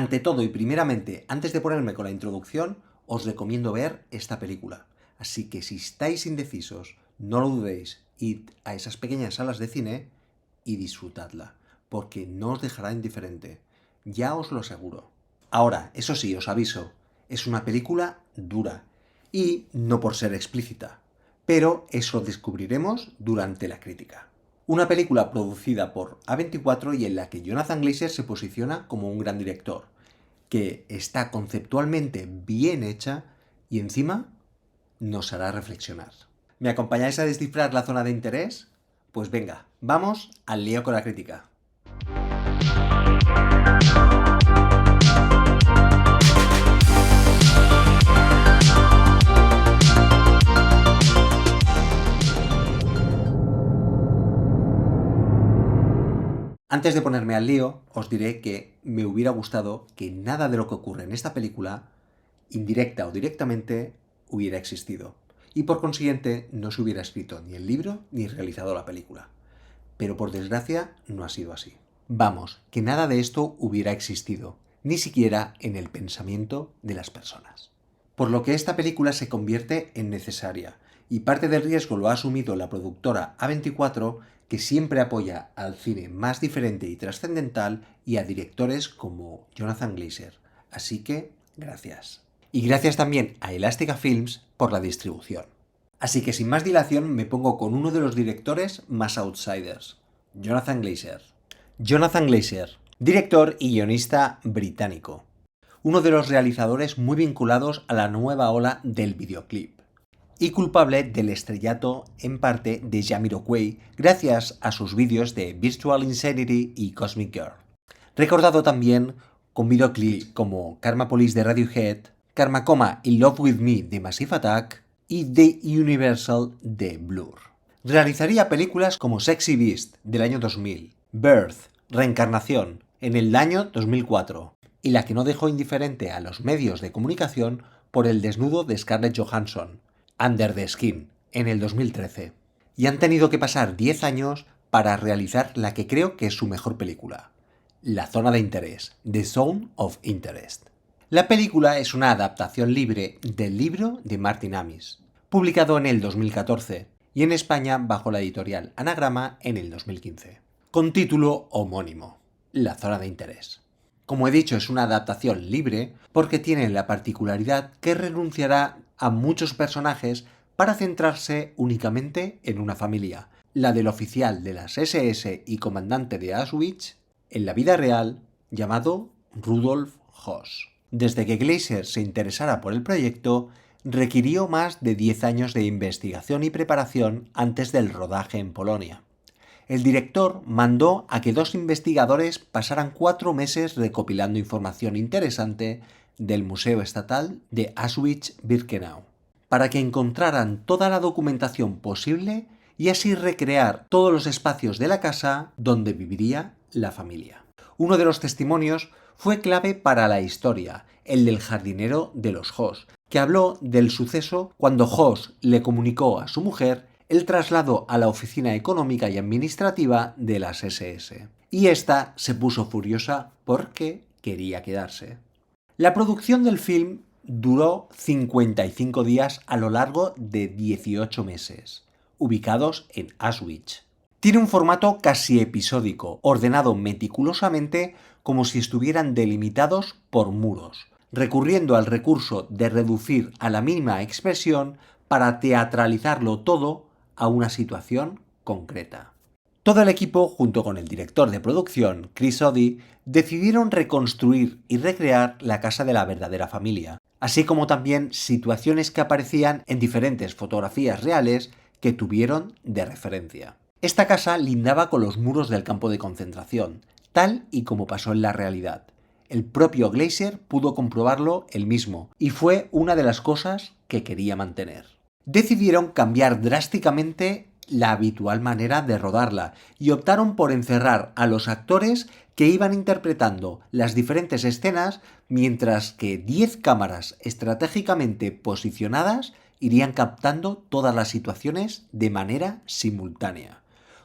Ante todo y primeramente, antes de ponerme con la introducción, os recomiendo ver esta película. Así que si estáis indecisos, no lo dudéis, id a esas pequeñas salas de cine y disfrutadla, porque no os dejará indiferente. Ya os lo aseguro. Ahora, eso sí, os aviso, es una película dura, y no por ser explícita, pero eso lo descubriremos durante la crítica. Una película producida por A24 y en la que Jonathan Glazer se posiciona como un gran director, que está conceptualmente bien hecha y encima nos hará reflexionar. ¿Me acompañáis a descifrar la zona de interés? Pues venga, vamos al lío con la crítica. Antes de ponerme al lío, os diré que me hubiera gustado que nada de lo que ocurre en esta película, indirecta o directamente, hubiera existido. Y por consiguiente no se hubiera escrito ni el libro ni realizado la película. Pero por desgracia no ha sido así. Vamos, que nada de esto hubiera existido, ni siquiera en el pensamiento de las personas. Por lo que esta película se convierte en necesaria, y parte del riesgo lo ha asumido la productora A24, que siempre apoya al cine más diferente y trascendental y a directores como Jonathan Glazer. Así que, gracias. Y gracias también a Elastica Films por la distribución. Así que sin más dilación me pongo con uno de los directores más outsiders, Jonathan Glazer. Jonathan Glazer, director y guionista británico. Uno de los realizadores muy vinculados a la nueva ola del videoclip y culpable del estrellato en parte de Jamiroquai gracias a sus vídeos de Virtual Insanity y Cosmic Girl. Recordado también con videoclips como Karma Police de Radiohead, Karma Coma y Love With Me de Massive Attack y The Universal de Blur. Realizaría películas como Sexy Beast del año 2000, Birth, Reencarnación en el año 2004 y la que no dejó indiferente a los medios de comunicación por el desnudo de Scarlett Johansson, Under the Skin, en el 2013. Y han tenido que pasar 10 años para realizar la que creo que es su mejor película, La Zona de Interés, The Zone of Interest. La película es una adaptación libre del libro de Martin Amis, publicado en el 2014 y en España bajo la editorial Anagrama en el 2015, con título homónimo, La Zona de Interés. Como he dicho, es una adaptación libre porque tiene la particularidad que renunciará a muchos personajes para centrarse únicamente en una familia, la del oficial de las SS y comandante de Auschwitz, en la vida real, llamado Rudolf Höss. Desde que Glazer se interesara por el proyecto, requirió más de 10 años de investigación y preparación antes del rodaje en Polonia. El director mandó a que 2 investigadores pasaran 4 meses recopilando información interesante del Museo Estatal de Auschwitz-Birkenau, para que encontraran toda la documentación posible y así recrear todos los espacios de la casa donde viviría la familia. Uno de los testimonios fue clave para la historia, el del jardinero de los Höss, que habló del suceso cuando Höss le comunicó a su mujer el traslado a la oficina económica y administrativa de las SS. Y esta se puso furiosa porque quería quedarse. La producción del film duró 55 días a lo largo de 18 meses, ubicados en Auschwitz. Tiene un formato casi episódico, ordenado meticulosamente como si estuvieran delimitados por muros, recurriendo al recurso de reducir a la mínima expresión para teatralizarlo todo a una situación concreta. Todo el equipo, junto con el director de producción, Chris Oddy, decidieron reconstruir y recrear la casa de la verdadera familia, así como también situaciones que aparecían en diferentes fotografías reales que tuvieron de referencia. Esta casa lindaba con los muros del campo de concentración, tal y como pasó en la realidad. El propio Glazer pudo comprobarlo él mismo, y fue una de las cosas que quería mantener. Decidieron cambiar drásticamente la habitual manera de rodarla y optaron por encerrar a los actores que iban interpretando las diferentes escenas mientras que 10 cámaras estratégicamente posicionadas irían captando todas las situaciones de manera simultánea,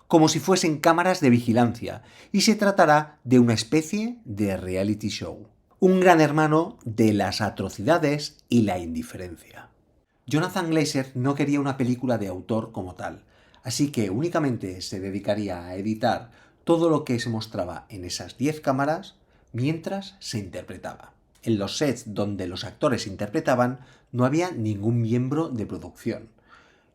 como si fuesen cámaras de vigilancia, y se tratará de una especie de reality show. un gran hermano de las atrocidades y la indiferencia. Jonathan Glazer no quería una película de autor como tal, así que únicamente se dedicaría a editar todo lo que se mostraba en esas 10 cámaras mientras se interpretaba. En los sets donde los actores interpretaban no había ningún miembro de producción.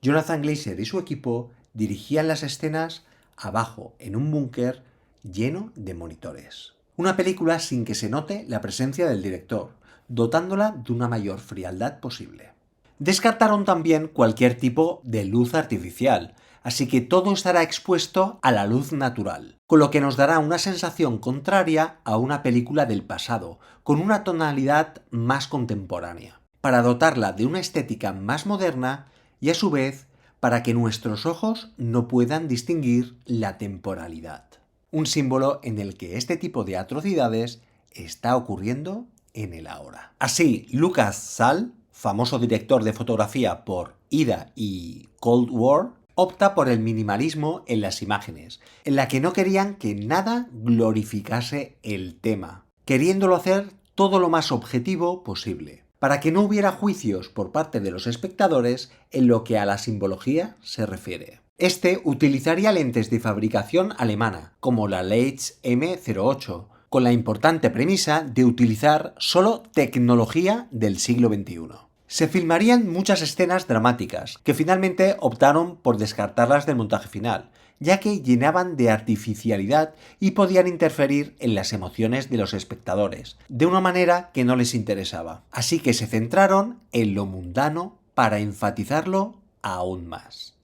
Jonathan Glazer y su equipo dirigían las escenas abajo en un búnker lleno de monitores. Una película sin que se note la presencia del director, dotándola de una mayor frialdad posible. Descartaron también cualquier tipo de luz artificial, así que todo estará expuesto a la luz natural, con lo que nos dará una sensación contraria a una película del pasado, con una tonalidad más contemporánea, para dotarla de una estética más moderna y a su vez para que nuestros ojos no puedan distinguir la temporalidad. Un símbolo en el que este tipo de atrocidades está ocurriendo en el ahora. Así, Lucas Sall, famoso director de fotografía por Ida y Cold War, opta por el minimalismo en las imágenes, en la que no querían que nada glorificase el tema, queriéndolo hacer todo lo más objetivo posible, para que no hubiera juicios por parte de los espectadores en lo que a la simbología se refiere. Este utilizaría lentes de fabricación alemana, como la Leitz M08, con la importante premisa de utilizar solo tecnología del siglo XXI. Se filmarían muchas escenas dramáticas, que finalmente optaron por descartarlas del montaje final, ya que llenaban de artificialidad y podían interferir en las emociones de los espectadores, de una manera que no les interesaba. Así que se centraron en lo mundano para enfatizarlo aún más.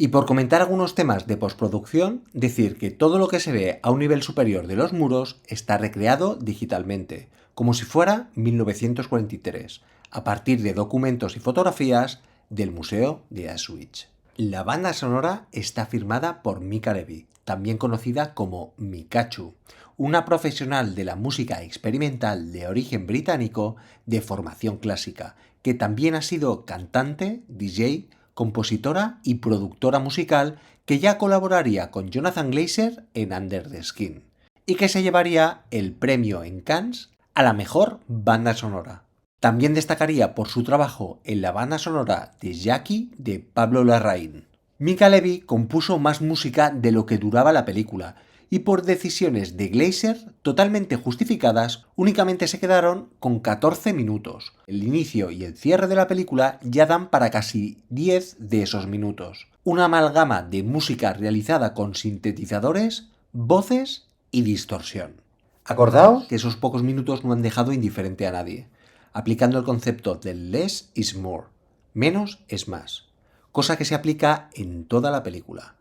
Y por comentar algunos temas de postproducción, decir que todo lo que se ve a un nivel superior de los muros está recreado digitalmente, como si fuera 1943, a partir de documentos y fotografías del Museo de Auschwitz. La banda sonora está firmada por Mica Levi, también conocida como Mikachu, una profesional de la música experimental de origen británico de formación clásica, que también ha sido cantante, DJ, compositora y productora musical que ya colaboraría con Jonathan Glazer en Under the Skin, y que se llevaría el premio en Cannes a la mejor banda sonora. También destacaría por su trabajo en la banda sonora de Jackie de Pablo Larraín. Mica Levi compuso más música de lo que duraba la película, y por decisiones de Glazer totalmente justificadas, únicamente se quedaron con 14 minutos. El inicio y el cierre de la película ya dan para casi 10 de esos minutos. Una amalgama de música realizada con sintetizadores, voces y distorsión. Acordaos que esos pocos minutos no han dejado indiferente a nadie, aplicando el concepto del less is more, menos es más, cosa que se aplica en toda la película,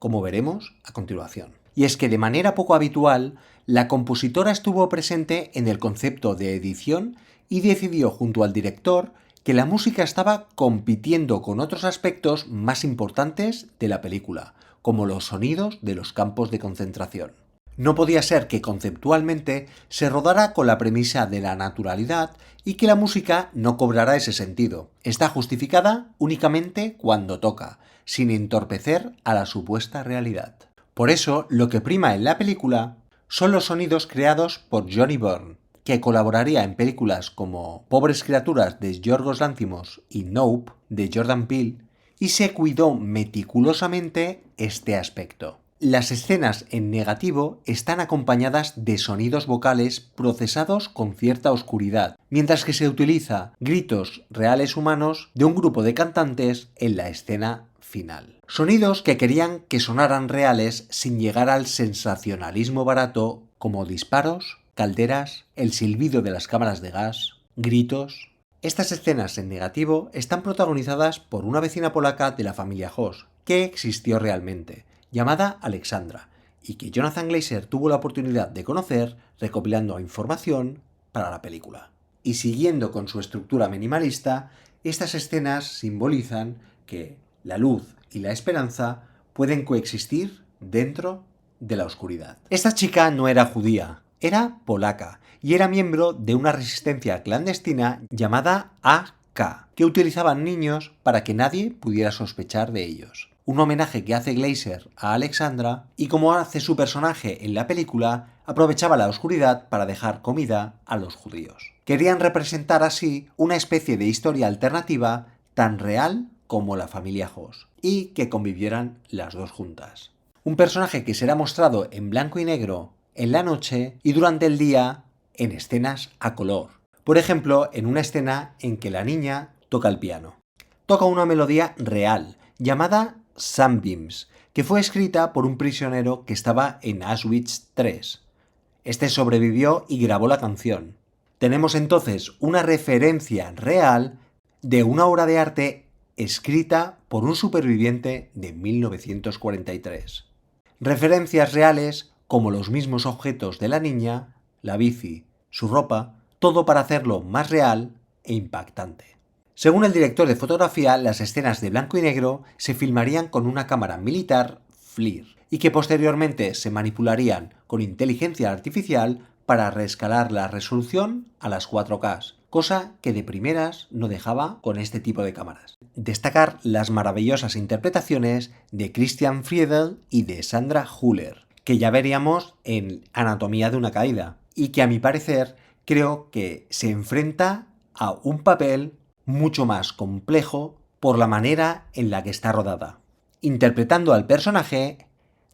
como veremos a continuación. Y es que de manera poco habitual, la compositora estuvo presente en el concepto de edición y decidió junto al director que la música estaba compitiendo con otros aspectos más importantes de la película, como los sonidos de los campos de concentración. No podía ser que conceptualmente se rodara con la premisa de la naturalidad y que la música no cobrara ese sentido. Está justificada únicamente cuando toca, sin entorpecer a la supuesta realidad. Por eso, lo que prima en la película son los sonidos creados por Johnny Byrne, que colaboraría en películas como Pobres criaturas de Yorgos Lanthimos y Nope de Jordan Peele, y se cuidó meticulosamente este aspecto. Las escenas en negativo están acompañadas de sonidos vocales procesados con cierta oscuridad, mientras que se utiliza gritos reales humanos de un grupo de cantantes en la escena final. Sonidos que querían que sonaran reales sin llegar al sensacionalismo barato, como disparos, calderas, el silbido de las cámaras de gas, gritos. Estas escenas en negativo están protagonizadas por una vecina polaca de la familia Hoss, que existió realmente, llamada Alexandra, y que Jonathan Glazer tuvo la oportunidad de conocer recopilando información para la película. Y siguiendo con su estructura minimalista, estas escenas simbolizan que la luz y la esperanza pueden coexistir dentro de la oscuridad. Esta chica no era judía, era polaca y era miembro de una resistencia clandestina llamada AK, que utilizaban niños para que nadie pudiera sospechar de ellos. Un homenaje que hace Glazer a Alexandra y como hace su personaje en la película aprovechaba la oscuridad para dejar comida a los judíos. Querían representar así una especie de historia alternativa tan real como la familia Hoss, y que convivieran las dos juntas. Un personaje que será mostrado en blanco y negro en la noche y durante el día en escenas a color. Por ejemplo, en una escena en que la niña toca el piano. Toca una melodía real, llamada Sunbeams, que fue escrita por un prisionero que estaba en Auschwitz III. Este sobrevivió y grabó la canción. Tenemos entonces una referencia real de una obra de arte escrita por un superviviente de 1943. Referencias reales como los mismos objetos de la niña, la bici, su ropa, todo para hacerlo más real e impactante. Según el director de fotografía, las escenas de blanco y negro se filmarían con una cámara militar FLIR y que posteriormente se manipularían con inteligencia artificial para reescalar la resolución a las 4K, cosa que de primeras no dejaba con este tipo de cámaras. Destacar las maravillosas interpretaciones de Christian Friedel y de Sandra Hüller, que ya veríamos en Anatomía de una caída, y que a mi parecer creo que se enfrenta a un papel mucho más complejo por la manera en la que está rodada, interpretando al personaje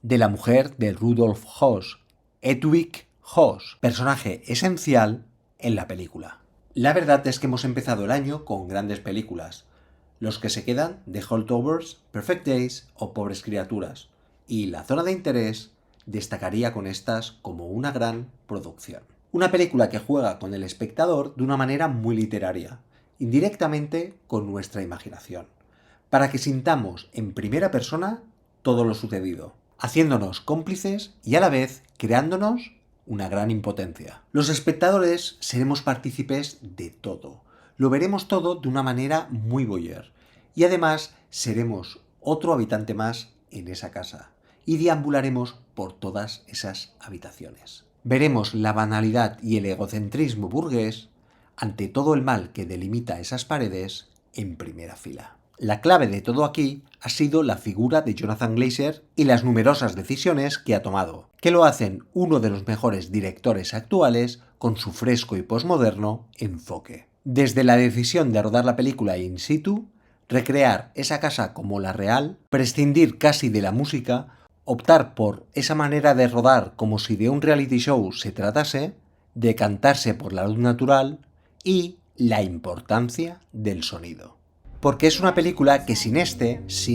de la mujer de Rudolf Hoss, Hedwig Hoss, personaje esencial en la película. La verdad es que hemos empezado el año con grandes películas. Los que se quedan, The Holdovers, Perfect Days o Pobres Criaturas. Y La Zona de Interés destacaría con estas como una gran producción. Una película que juega con el espectador de una manera muy literaria, indirectamente con nuestra imaginación, para que sintamos en primera persona todo lo sucedido, haciéndonos cómplices y a la vez creándonos una gran impotencia. Los espectadores seremos partícipes de todo. Lo veremos todo de una manera muy voyeur. Y además seremos otro habitante más en esa casa. Y deambularemos por todas esas habitaciones. Veremos la banalidad y el egocentrismo burgués ante todo el mal que delimita esas paredes en primera fila. La clave de todo aquí ha sido la figura de Jonathan Glazer y las numerosas decisiones que ha tomado, que lo hacen uno de los mejores directores actuales con su fresco y posmoderno enfoque. Desde la decisión de rodar la película in situ, recrear esa casa como la real, prescindir casi de la música, optar por esa manera de rodar como si de un reality show se tratase, decantarse por la luz natural y la importancia del sonido. Porque es una película que sin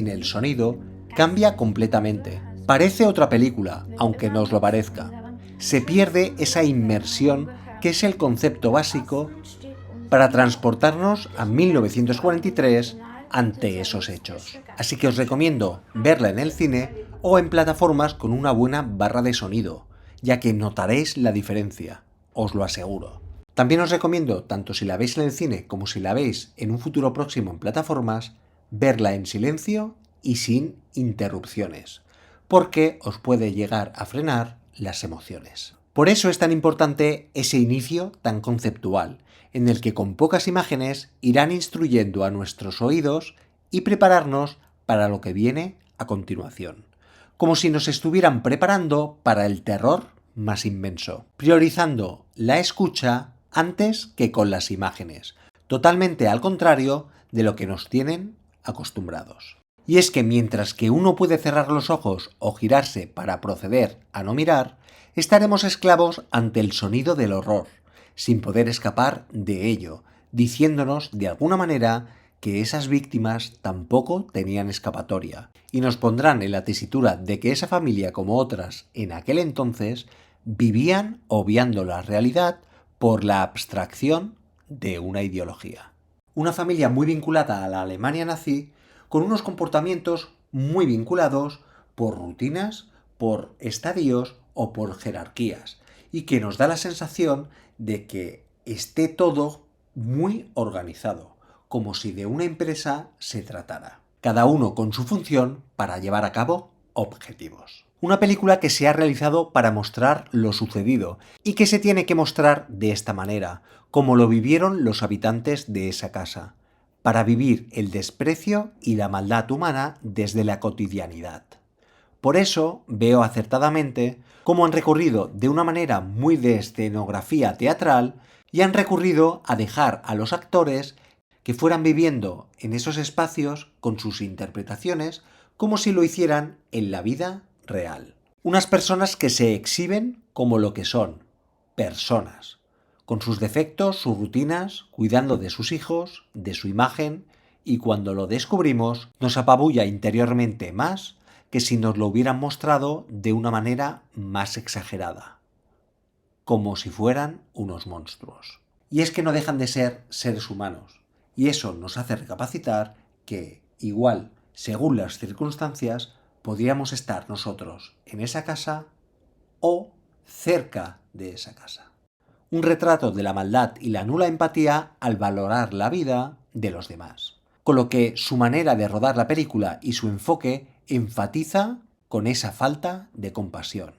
el sonido, cambia completamente. Parece otra película, aunque no os lo parezca. Se pierde esa inmersión que es el concepto básico para transportarnos a 1943 ante esos hechos. Así que os recomiendo verla en el cine o en plataformas con una buena barra de sonido, ya que notaréis la diferencia, os lo aseguro. También os recomiendo, tanto si la veis en el cine como si la veis en un futuro próximo en plataformas, verla en silencio y sin interrupciones, porque os puede llegar a frenar las emociones. Por eso es tan importante ese inicio tan conceptual, en el que con pocas imágenes irán instruyendo a nuestros oídos y prepararnos para lo que viene a continuación, como si nos estuvieran preparando para el terror más inmenso, priorizando la escucha antes que con las imágenes, totalmente al contrario de lo que nos tienen acostumbrados. Y es que mientras que uno puede cerrar los ojos o girarse para proceder a no mirar, estaremos esclavos ante el sonido del horror, sin poder escapar de ello, diciéndonos de alguna manera que esas víctimas tampoco tenían escapatoria, y nos pondrán en la tesitura de que esa familia, como otras en aquel entonces, vivían obviando la realidad por la abstracción de una ideología. Una familia muy vinculada a la Alemania nazi, con unos comportamientos muy vinculados por rutinas, por estadios o por jerarquías, y que nos da la sensación de que esté todo muy organizado, como si de una empresa se tratara, cada uno con su función para llevar a cabo objetivos. Una película que se ha realizado para mostrar lo sucedido y que se tiene que mostrar de esta manera, como lo vivieron los habitantes de esa casa, para vivir el desprecio y la maldad humana desde la cotidianidad. Por eso veo acertadamente cómo han recurrido de una manera muy de escenografía teatral y han recurrido a dejar a los actores que fueran viviendo en esos espacios con sus interpretaciones como si lo hicieran en la vida real. Unas personas que se exhiben como lo que son, personas, con sus defectos, sus rutinas, cuidando de sus hijos, de su imagen, y cuando lo descubrimos nos apabulla interiormente más que si nos lo hubieran mostrado de una manera más exagerada, como si fueran unos monstruos. Y es que no dejan de ser seres humanos, y eso nos hace recapacitar que, igual, según las circunstancias, podríamos estar nosotros en esa casa o cerca de esa casa. Un retrato de la maldad y la nula empatía al valorar la vida de los demás. Con lo que su manera de rodar la película y su enfoque enfatiza con esa falta de compasión,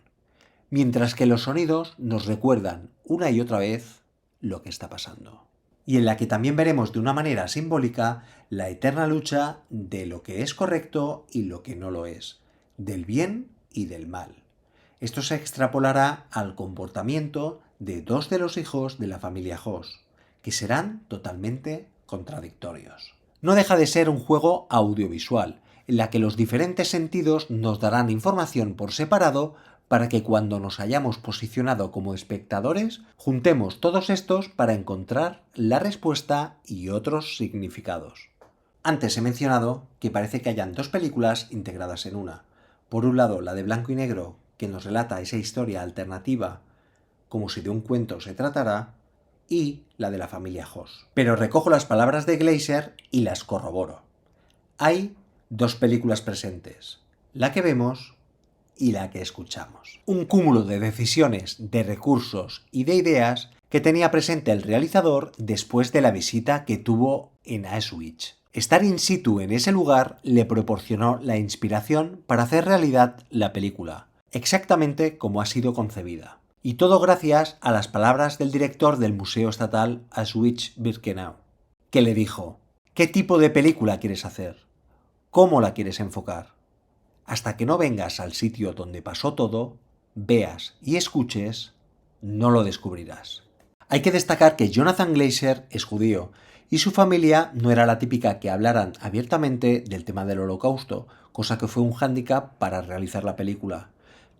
mientras que los sonidos nos recuerdan una y otra vez lo que está pasando. Y en la que también veremos de una manera simbólica la eterna lucha de lo que es correcto y lo que no lo es, del bien y del mal. Esto se extrapolará al comportamiento de dos de los hijos de la familia Hoss, que serán totalmente contradictorios. No deja de ser un juego audiovisual, en la que los diferentes sentidos nos darán información por separado para que cuando nos hayamos posicionado como espectadores, juntemos todos estos para encontrar la respuesta y otros significados. Antes he mencionado que parece que hayan dos películas integradas en una. Por un lado, la de blanco y negro, que nos relata esa historia alternativa como si de un cuento se tratara, y la de la familia Hoss. Pero recojo las palabras de Glazer y las corroboro. Hay dos películas presentes, la que vemos y la que escuchamos. Un cúmulo de decisiones, de recursos y de ideas que tenía presente el realizador después de la visita que tuvo en Auschwitz. Estar in situ en ese lugar le proporcionó la inspiración para hacer realidad la película, exactamente como ha sido concebida. Y todo gracias a las palabras del director del Museo Estatal Auschwitz-Birkenau, que le dijo: ¿qué tipo de película quieres hacer? ¿Cómo la quieres enfocar? Hasta que no vengas al sitio donde pasó todo, veas y escuches, no lo descubrirás. Hay que destacar que Jonathan Glazer es judío y su familia no era la típica que hablaran abiertamente del tema del Holocausto, cosa que fue un hándicap para realizar la película.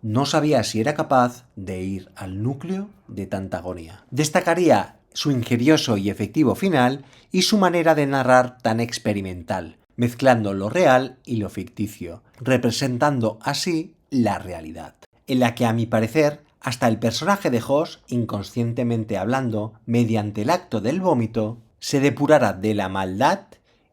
No sabía si era capaz de ir al núcleo de tanta agonía. Destacaría su ingenioso y efectivo final y su manera de narrar tan experimental, mezclando lo real y lo ficticio, representando así la realidad, en la que a mi parecer hasta el personaje de Hoss, inconscientemente hablando, mediante el acto del vómito, se depurara de la maldad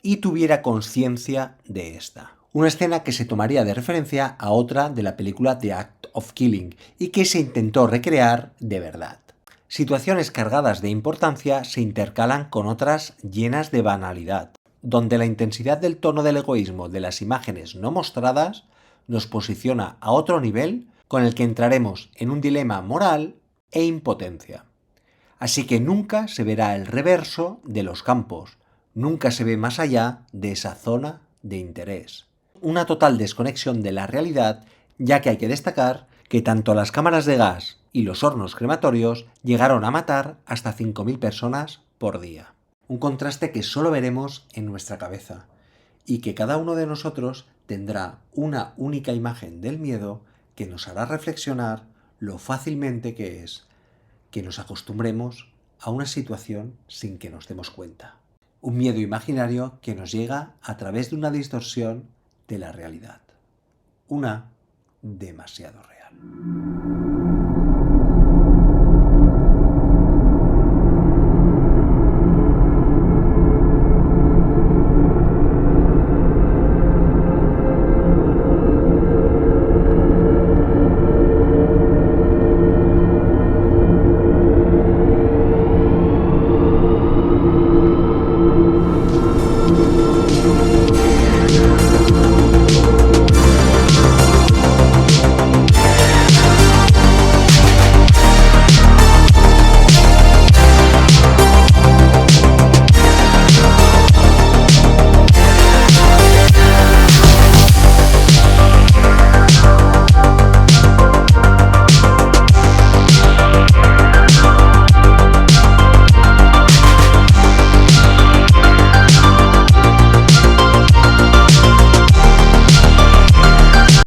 y tuviera conciencia de esta. Una escena que se tomaría de referencia a otra de la película The Act of Killing y que se intentó recrear de verdad. Situaciones cargadas de importancia se intercalan con otras llenas de banalidad, donde la intensidad del tono del egoísmo de las imágenes no mostradas nos posiciona a otro nivel con el que entraremos en un dilema moral e impotencia. Así que nunca se verá el reverso de los campos, nunca se ve más allá de esa zona de interés. Una total desconexión de la realidad, ya que hay que destacar que tanto las cámaras de gas y los hornos crematorios llegaron a matar hasta 5.000 personas por día. Un contraste que solo veremos en nuestra cabeza y que cada uno de nosotros tendrá una única imagen del miedo que nos hará reflexionar lo fácilmente que es que nos acostumbremos a una situación sin que nos demos cuenta. Un miedo imaginario que nos llega a través de una distorsión de la realidad. Una demasiado real.